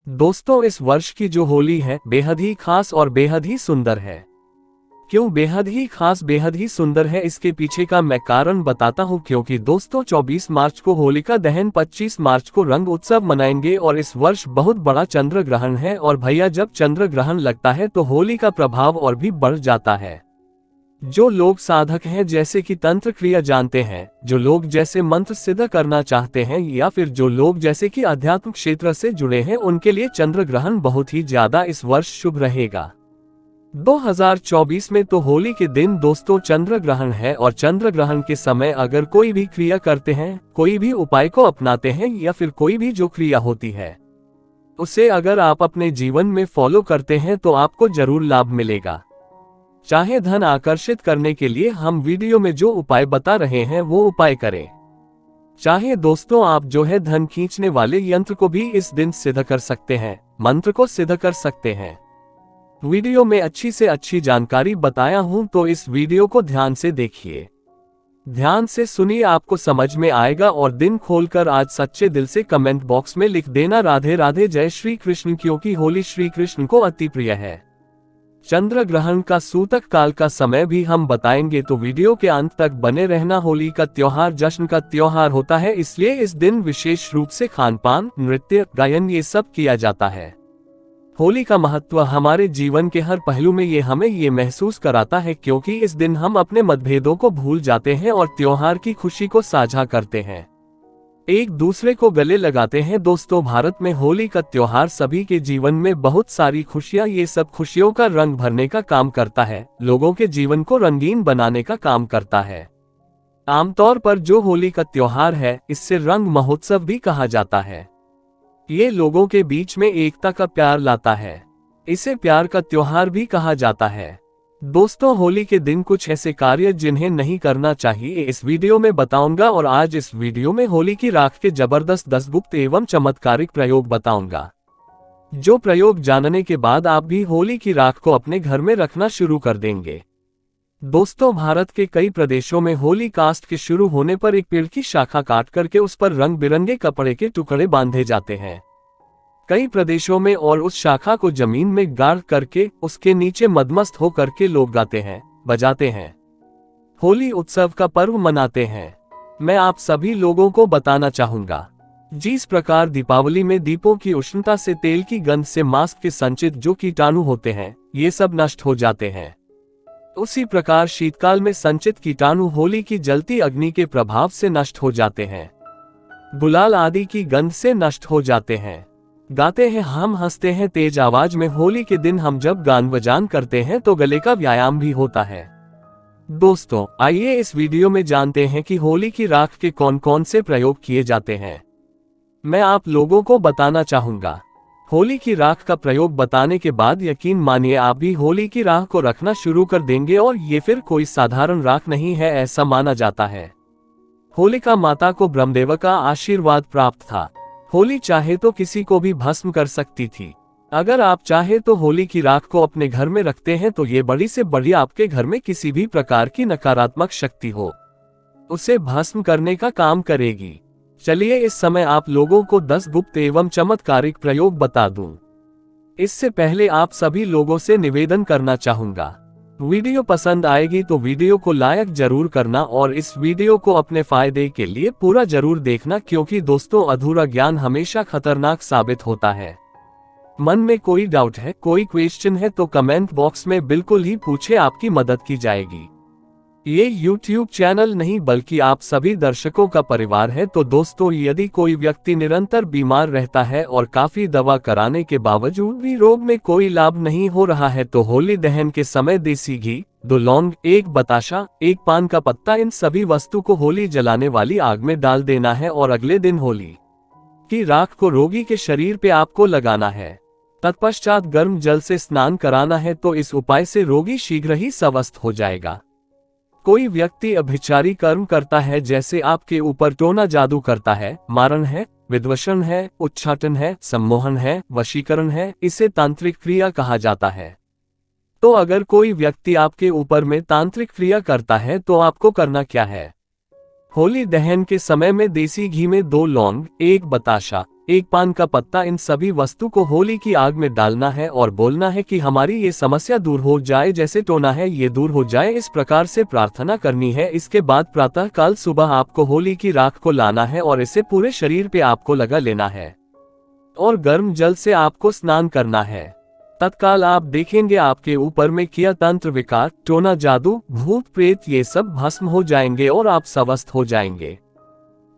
दोस्तों, इस वर्ष की जो होली है बेहद ही खास और बेहद ही सुंदर है। क्यों बेहद ही खास बेहद ही सुंदर है, इसके पीछे का मैं कारण बताता हूँ। क्योंकि दोस्तों 24 मार्च को होलिका दहन, 25 मार्च को रंग उत्सव मनाएंगे और इस वर्ष बहुत बड़ा चंद्र ग्रहण है। और भैया, जब चंद्र ग्रहण लगता है तो होली का प्रभाव और भी बढ़ जाता है। जो लोग साधक हैं, जैसे कि तंत्र क्रिया जानते हैं, जो लोग जैसे मंत्र सिद्ध करना चाहते हैं, या फिर जो लोग जैसे कि आध्यात्मिक क्षेत्र से जुड़े हैं, उनके लिए चंद्र ग्रहण बहुत ही ज्यादा इस वर्ष शुभ रहेगा। 2024 में तो होली के दिन दोस्तों चंद्र ग्रहण है, और चंद्र ग्रहण के समय अगर कोई भी क्रिया करते हैं, कोई भी उपाय को अपनाते हैं, या फिर कोई भी जो क्रिया होती है उसे अगर आप अपने जीवन में फॉलो करते हैं तो आपको जरूर लाभ मिलेगा। चाहे धन आकर्षित करने के लिए हम वीडियो में जो उपाय बता रहे हैं वो उपाय करें, चाहे दोस्तों आप जो है धन खींचने वाले यंत्र को भी इस दिन सिद्ध कर सकते हैं, मंत्र को सिद्ध कर सकते हैं। वीडियो में अच्छी से अच्छी जानकारी बताया हूं, तो इस वीडियो को ध्यान से देखिए, ध्यान से सुनिए, आपको समझ में आएगा। और दिन खोलकर आज सच्चे दिल से कमेंट बॉक्स में लिख देना राधे राधे, जय श्री कृष्ण, क्योंकि होली श्री कृष्ण को अति प्रिय है। चंद्र ग्रहण का सूतक काल का समय भी हम बताएंगे, तो वीडियो के अंत तक बने रहना। होली का त्योहार जश्न का त्योहार होता है, इसलिए इस दिन विशेष रूप से खान पान, नृत्य, गायन ये सब किया जाता है। होली का महत्व हमारे जीवन के हर पहलू में ये हमें ये महसूस कराता है, क्योंकि इस दिन हम अपने मतभेदों को भूल जाते हैं और त्योहार की खुशी को साझा करते हैं, एक दूसरे को गले लगाते हैं। दोस्तों, भारत में होली का त्योहार सभी के जीवन में बहुत सारी खुशियां, ये सब खुशियों का रंग भरने का काम करता है, लोगों के जीवन को रंगीन बनाने का काम करता है। आमतौर पर जो होली का त्योहार है, इससे रंग महोत्सव भी कहा जाता है। ये लोगों के बीच में एकता का प्यार लाता है, इसे प्यार का त्योहार भी कहा जाता है। दोस्तों, होली के दिन कुछ ऐसे कार्य जिन्हें नहीं करना चाहिए इस वीडियो में बताऊंगा, और आज इस वीडियो में होली की राख के जबरदस्त 10 गुप्त एवं चमत्कारिक प्रयोग बताऊंगा, जो प्रयोग जानने के बाद आप भी होली की राख को अपने घर में रखना शुरू कर देंगे। दोस्तों, भारत के कई प्रदेशों में होली कास्ट के शुरू होने पर एक पेड़ की शाखा काट करके उस पर रंग बिरंगे कपड़े के टुकड़े बांधे जाते हैं। कई प्रदेशों में और उस शाखा को जमीन में गाड़ करके उसके नीचे मदमस्त हो करके लोग गाते हैं, बजाते हैं, होली उत्सव का पर्व मनाते हैं। मैं आप सभी लोगों को बताना चाहूंगा, जिस प्रकार दीपावली में दीपों की उष्णता से, तेल की गंध से, मास्क के संचित जो कीटाणु होते हैं ये सब नष्ट हो जाते हैं, उसी प्रकार शीतकाल में संचित कीटाणु होली की जलती अग्नि के प्रभाव से नष्ट हो जाते हैं, गुलाल आदि की गंध से नष्ट हो जाते हैं। गाते हैं हम, हंसते हैं तेज आवाज में। होली के दिन हम जब गान बजान करते हैं तो गले का व्यायाम भी होता है। दोस्तों, आइए इस वीडियो में जानते हैं कि होली की राख के कौन कौन से प्रयोग किए जाते हैं। मैं आप लोगों को बताना चाहूंगा। होली की राख का प्रयोग बताने के बाद यकीन मानिए आप भी होली की राख को रखना शुरू कर देंगे, और ये फिर कोई साधारण राख नहीं है, ऐसा माना जाता है। होलिका माता को ब्रह्मदेव का आशीर्वाद प्राप्त था। होली चाहे तो किसी को भी भस्म कर सकती थी। अगर आप चाहे तो होली की राख को अपने घर में रखते हैं तो ये बड़ी से बड़ी आपके घर में किसी भी प्रकार की नकारात्मक शक्ति हो, उसे भस्म करने का काम करेगी। चलिए इस समय आप लोगों को 10 गुप्त एवं चमत्कारिक प्रयोग बता दूं। इससे पहले आप सभी लोगों से निवेदन करना चाहूंगा, वीडियो पसंद आएगी तो वीडियो को लाइक जरूर करना, और इस वीडियो को अपने फायदे के लिए पूरा जरूर देखना, क्योंकि दोस्तों अधूरा ज्ञान हमेशा खतरनाक साबित होता है। मन में कोई डाउट है, कोई क्वेश्चन है तो कमेंट बॉक्स में बिल्कुल ही पूछे, आपकी मदद की जाएगी। ये YouTube चैनल नहीं बल्कि आप सभी दर्शकों का परिवार है। तो दोस्तों, यदि कोई व्यक्ति निरंतर बीमार रहता है और काफी दवा कराने के बावजूद भी रोग में कोई लाभ नहीं हो रहा है, तो होली दहन के समय देसी घी, 2 लौंग, 1 बताशा, 1 पान का पत्ता, इन सभी वस्तु को होली जलाने वाली आग में डाल देना है, और अगले दिन होली की राख को रोगी के शरीर पे आपको लगाना है। तत्पश्चात गर्म जल से स्नान कराना है, तो इस उपाय से रोगी शीघ्र ही स्वस्थ हो जाएगा। कोई व्यक्ति अभिचारी कर्म करता है, जैसे आपके ऊपर टोना जादू करता है, मारण है, विद्वशन है, उच्चाटन है, सम्मोहन है, वशीकरण है, इसे तांत्रिक क्रिया कहा जाता है। तो अगर कोई व्यक्ति आपके ऊपर में तांत्रिक क्रिया करता है तो आपको करना क्या है? होली दहन के समय में देसी घी में 2 लौंग, 1 बताशा, एक पान का पत्ता, इन सभी वस्तु को होली की आग में डालना है और बोलना है कि हमारी ये समस्या दूर हो जाए, जैसे टोना है ये दूर हो जाए, इस प्रकार से प्रार्थना करनी है। इसके बाद प्रातः काल सुबह आपको होली की राख को लाना है और इसे पूरे शरीर पे आपको लगा लेना है और गर्म जल से आपको स्नान करना है। तत्काल आप देखेंगे आपके ऊपर में किया तंत्र विकार, टोना, जादू, भूत प्रेत ये सब भस्म हो जाएंगे और आप स्वस्थ हो जाएंगे।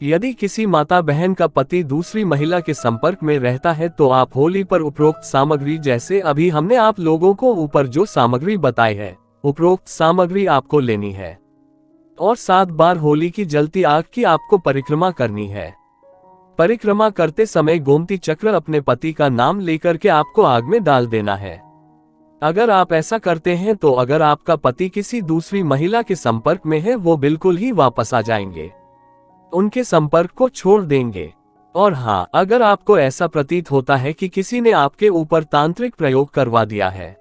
यदि किसी माता बहन का पति दूसरी महिला के संपर्क में रहता है तो आप होली पर उपरोक्त सामग्री, जैसे अभी हमने आप लोगों को ऊपर जो सामग्री बताई है, उपरोक्त सामग्री आपको लेनी है और 7 बार होली की जलती आग की आपको परिक्रमा करनी है। परिक्रमा करते समय गोमती चक्र अपने पति का नाम लेकर के आपको आग में डाल देना है। अगर आप ऐसा करते हैं तो अगर आपका पति किसी दूसरी महिला के संपर्क में है वो बिल्कुल ही वापस आ जाएंगे, उनके संपर्क को छोड़ देंगे। और हाँ, अगर आपको ऐसा प्रतीत होता है कि किसी ने आपके ऊपर तांत्रिक प्रयोग करवा दिया है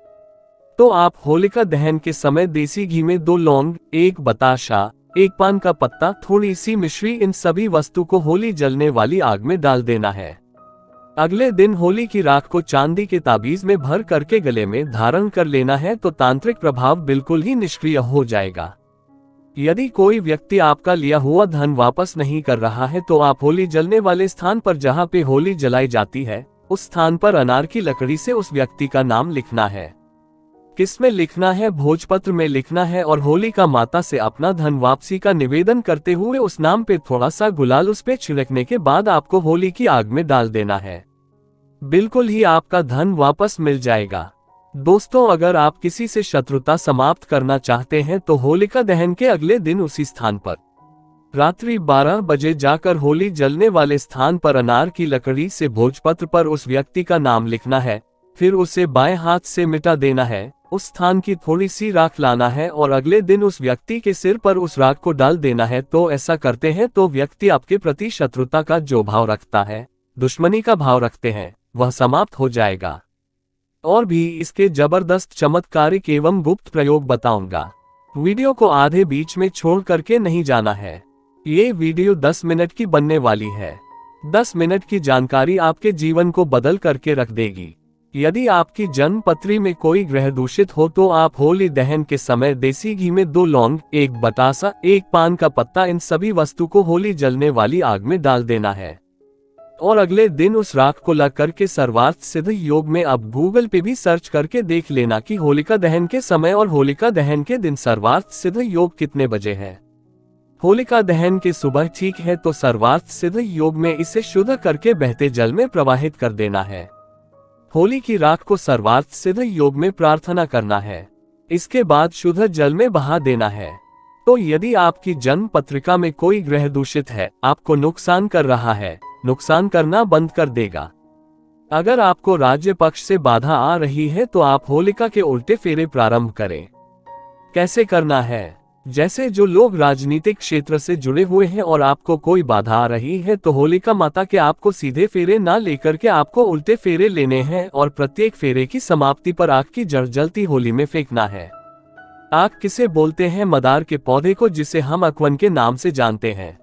तो आप होलिका दहन के समय देसी घी में 2 लौंग, 1 बताशा, 1 पान का पत्ता, थोड़ी सी मिश्री, इन सभी वस्तु को होली जलने वाली आग में डाल देना है। अगले दिन होली की राख को चांदी के ताबीज में भर करके गले में धारण कर लेना है तो तांत्रिक प्रभाव बिल्कुल ही निष्क्रिय हो जाएगा। यदि कोई व्यक्ति आपका लिया हुआ धन वापस नहीं कर रहा है तो आप होली जलने वाले स्थान पर जहाँ पे होली जलाई जाती है उस स्थान पर अनार की लकड़ी से उस व्यक्ति का नाम लिखना है। किस में लिखना है? भोजपत्र में लिखना है और होलिका माता से अपना धन वापसी का निवेदन करते हुए उस नाम पे थोड़ा सा गुलाल उस पे छिड़कने के बाद आपको होली की आग में डाल देना है। बिल्कुल ही आपका धन वापस मिल जाएगा। दोस्तों, अगर आप किसी से शत्रुता समाप्त करना चाहते हैं तो होलिका दहन के अगले दिन उसी स्थान पर रात्रि 12 बजे जाकर होली जलने वाले स्थान पर अनार की लकड़ी से भोजपत्र पर उस व्यक्ति का नाम लिखना है, फिर उसे बाएं हाथ से मिटा देना है। उस स्थान की थोड़ी सी राख लाना है और अगले दिन उस व्यक्ति के सिर पर उस राख को डाल देना है। तो ऐसा करते हैं तो व्यक्ति आपके प्रति शत्रुता का जो भाव रखता है, दुश्मनी का भाव रखते हैं, वह समाप्त हो जाएगा। और भी इसके जबरदस्त चमत्कारिक एवं गुप्त प्रयोग बताऊंगा। वीडियो को आधे बीच में छोड़ करके नहीं जाना है। ये वीडियो 10 मिनट की बनने वाली है। 10 मिनट की जानकारी आपके जीवन को बदल करके रख देगी। यदि आपकी जन्म पत्री में कोई ग्रह दूषित हो तो आप होली दहन के समय देसी घी में 2 लौंग, 1 बतासा, 1 पान का पत्ता, इन सभी वस्तु को होली जलने वाली आग में डाल देना है और अगले दिन उस राख को ला करके सर्वार्थ सिद्ध योग में अब गूगल पे भी सर्च करके देख लेना कि होलिका दहन के समय और होलिका दहन के दिन सर्वार्थ सिद्ध योग कितने बजे है। होलिका दहन के सुबह ठीक है तो सर्वार्थ सिद्ध योग में इसे शुद्ध करके बहते जल में प्रवाहित कर देना है। होली की राख को सर्वार्थ सिद्ध योग में प्रार्थना करना है, इसके बाद शुद्ध जल में बहा देना है। तो यदि आपकी जन्म पत्रिका में कोई ग्रह दूषित है, आपको नुकसान कर रहा है, नुकसान करना बंद कर देगा। अगर आपको राज्य पक्ष से बाधा आ रही है तो आप होलिका के उल्टे फेरे प्रारंभ करें। कैसे करना है? जैसे जो लोग राजनीतिक क्षेत्र से जुड़े हुए हैं और आपको कोई बाधा आ रही है तो होलिका माता के आपको सीधे फेरे ना लेकर के आपको उल्टे फेरे लेने हैं और प्रत्येक फेरे की समाप्ति पर आग की जड़ जलती होली में फेंकना है। आग किसे बोलते हैं? मदार के पौधे को, जिसे हम अकवन के नाम से जानते हैं।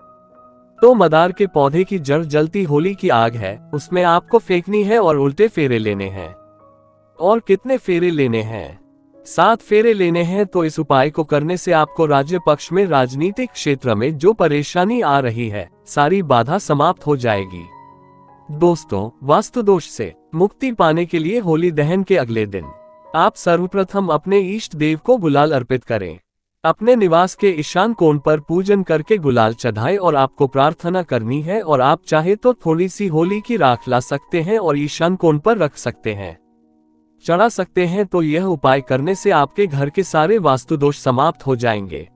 तो मदार के पौधे की जड़ जलती होली की आग है, उसमें आपको फेंकनी है और उल्टे फेरे लेने हैं। और कितने फेरे लेने हैं? 7 फेरे लेने हैं। तो इस उपाय को करने से आपको राज्य पक्ष में राजनीतिक क्षेत्र में जो परेशानी आ रही है, सारी बाधा समाप्त हो जाएगी। दोस्तों, वास्तु दोष से मुक्ति पाने के लिए होली दहन के अगले दिन आप सर्वप्रथम अपने इष्ट देव को गुलाल अर्पित करें। अपने निवास के ईशान कोण पर पूजन करके गुलाल चढ़ाएं और आपको प्रार्थना करनी है। और आप चाहे तो थोड़ी सी होली की राख ला सकते हैं और ईशान कोण पर रख सकते हैं, चढ़ा सकते हैं। तो यह उपाय करने से आपके घर के सारे वास्तु दोष समाप्त हो जाएंगे।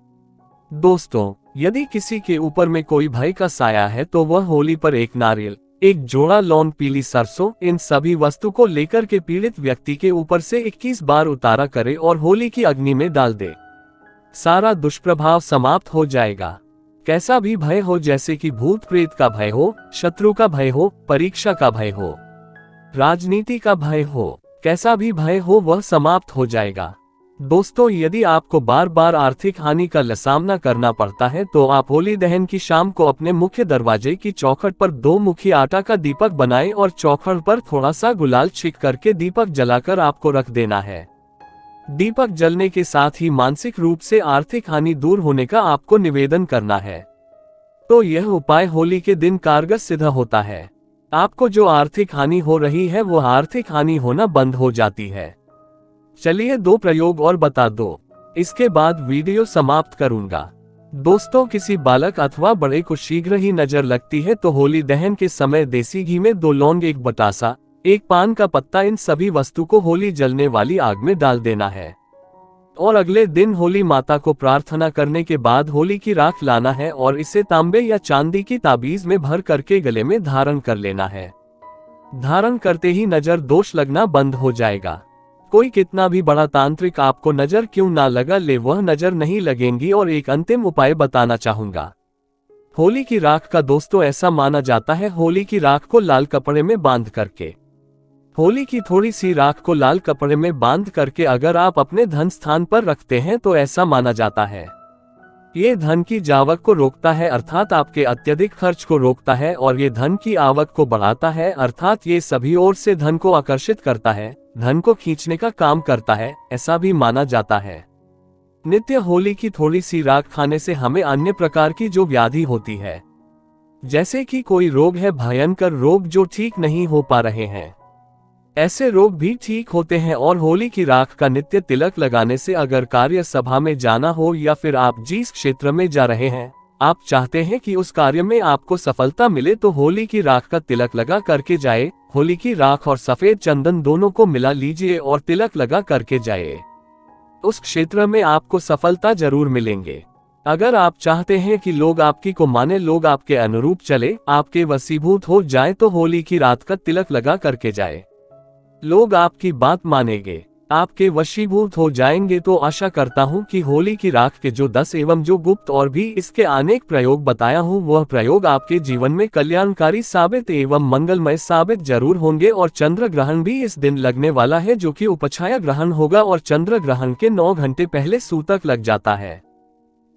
दोस्तों, यदि किसी के ऊपर में कोई भय का साया है तो वह होली पर 1 नारियल, 1 जोड़ा लौंग, पीली सरसों, इन सभी वस्तु को लेकर के पीड़ित व्यक्ति के ऊपर से 21 बार उतारा करे और होली की अग्नि में डाल दे। सारा दुष्प्रभाव समाप्त हो जाएगा। कैसा भी भय हो, जैसे कि भूत प्रेत का भय हो, शत्रु का भय हो, परीक्षा का भय हो, राजनीति का भय हो, कैसा भी भय हो वह समाप्त हो जाएगा। दोस्तों, यदि आपको बार बार आर्थिक हानि का सामना करना पड़ता है तो आप होली दहन की शाम को अपने मुख्य दरवाजे की चौखट पर 2 मुखी आटा का दीपक बनाएं और चौखट पर थोड़ा सा गुलाल छिड़क करके दीपक जलाकर आपको रख देना है। दीपक जलने के साथ ही मानसिक रूप से आर्थिक हानि दूर होने का आपको निवेदन करना है। तो यह उपाय होली के दिन कारगर सिद्ध होता है। आपको जो आर्थिक हानि हो रही है वो आर्थिक हानि होना बंद हो जाती है। चलिए 2 प्रयोग और बता दो, इसके बाद वीडियो समाप्त करूंगा। दोस्तों, किसी बालक अथवा बड़े को शीघ्र ही नजर लगती है तो होली दहन के समय देसी घी में 2 लौंग, 1 बतासा, 1 पान का पत्ता, इन सभी वस्तु को होली जलने वाली आग में डाल देना है। और अगले दिन होली माता को प्रार्थना करने के बाद होली की राख लाना है और इसे तांबे या चांदी की ताबीज में भर करके गले में धारण कर लेना है। धारण करते ही नजर दोष लगना बंद हो जाएगा। कोई कितना भी बड़ा तांत्रिक आपको नजर क्यों ना लगा ले, वह नजर नहीं लगेंगी। और एक अंतिम उपाय बताना चाहूंगा। होली की राख का दोस्तों ऐसा माना जाता है, होली की राख को लाल कपड़े में बांध करके, होली की थोड़ी सी राख को लाल कपड़े में बांध करके अगर आप अपने धन स्थान पर रखते हैं तो ऐसा माना जाता है ये धन की जावक को रोकता है, अर्थात आपके अत्यधिक खर्च को रोकता है। और ये धन की आवक को बढ़ाता है, अर्थात ये सभी ओर से धन को आकर्षित करता है, धन को खींचने का काम करता है, ऐसा भी माना जाता है। नित्य होली की थोड़ी सी राख खाने से हमें अन्य प्रकार की जो व्याधि होती है, जैसे कि कोई रोग है, भयंकर रोग जो ठीक नहीं हो पा रहे हैं, ऐसे रोग भी ठीक होते हैं। और होली की राख का नित्य तिलक लगाने से अगर कार्य सभा में जाना हो या फिर आप जिस क्षेत्र में जा रहे हैं आप चाहते हैं कि उस कार्य में आपको सफलता मिले तो होली की राख का तिलक लगा करके जाए। होली की राख और सफेद चंदन दोनों को मिला लीजिए और तिलक लगा करके जाए। उस क्षेत्र में आपको सफलता जरूर मिलेंगे। अगर आप चाहते हैं कि लोग आपकी को माने, लोग आपके अनुरूप चले, आपके वशीभूत हो जाए तो होली की रात का तिलक लगा करके जाए। लोग आपकी बात मानेंगे, आपके वशीभूत हो जाएंगे। तो आशा करता हूं कि होली की राख के जो 10 एवं जो गुप्त और भी इसके अनेक प्रयोग बताया हूं वह प्रयोग आपके जीवन में कल्याणकारी साबित एवं मंगलमय साबित जरूर होंगे। और चंद्र ग्रहण भी इस दिन लगने वाला है, जो कि उपछाया ग्रहण होगा और चंद्र ग्रहण के 9 घंटे पहले सूतक लग जाता है।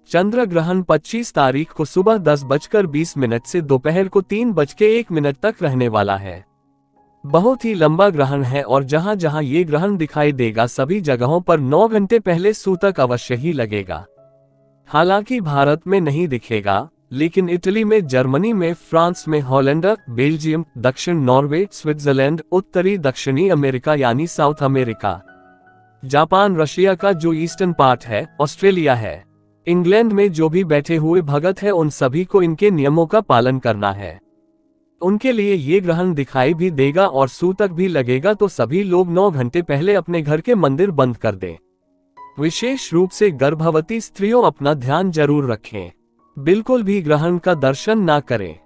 चंद्र ग्रहण 25 तारीख को सुबह 10:20 से दोपहर को 3:01 तक रहने वाला है। बहुत ही लंबा ग्रहण है और जहां जहां ये ग्रहण दिखाई देगा सभी जगहों पर 9 घंटे पहले सूतक अवश्य ही लगेगा। हालांकि भारत में नहीं दिखेगा, लेकिन इटली में, जर्मनी में, फ्रांस में, हॉलैंड, बेल्जियम, दक्षिण नॉर्वे, स्विट्जरलैंड, उत्तरी दक्षिणी अमेरिका यानी साउथ अमेरिका, जापान, रशिया का जो ईस्टर्न पार्ट है, ऑस्ट्रेलिया है, इंग्लैंड में जो भी बैठे हुए भगत है उन सभी को इनके नियमों का पालन करना है। उनके लिए ये ग्रहण दिखाई भी देगा और सूतक भी लगेगा। तो सभी लोग 9 घंटे पहले अपने घर के मंदिर बंद कर दें। विशेष रूप से गर्भवती स्त्रियों अपना ध्यान जरूर रखें, बिल्कुल भी ग्रहण का दर्शन ना करें।